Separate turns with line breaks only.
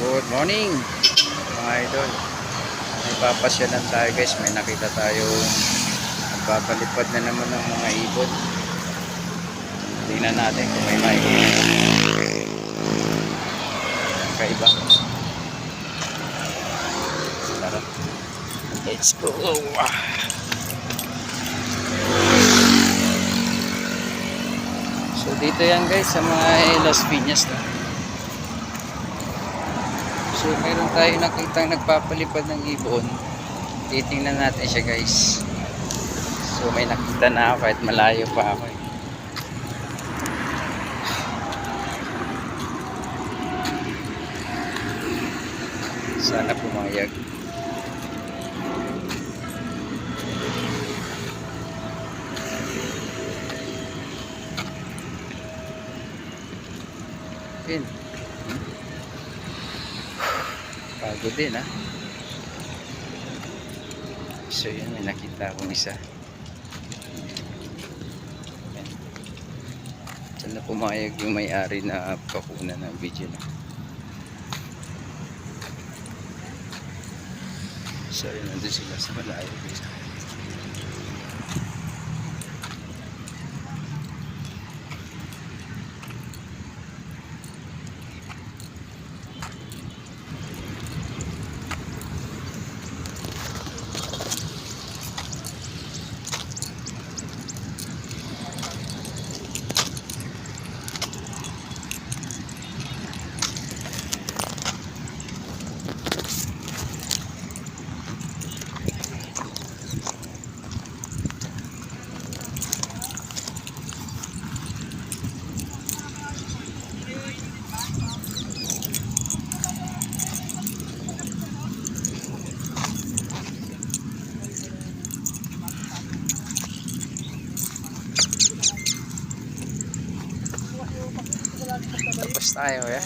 Good morning mga idol. May papasyalan tayo guys. May nakita tayo nagpapalipad na naman ng mga ibon. Tingnan natin kung may kaiba. Tara, let's go. So dito yan guys sa mga Las Piñas na. So mayroon tayo nakitang nagpapalipad ng ibon. Titingnan natin siya guys. So may nakita na ako kahit malayo pa ako eh. Sana pumayag. Pin. Pagod din ha. So yun, may nakita akong isa. Sana pumayag yung may-ari na pakunan ng video na. So yun, nandun sila sa malayo. Tapos tayo ya.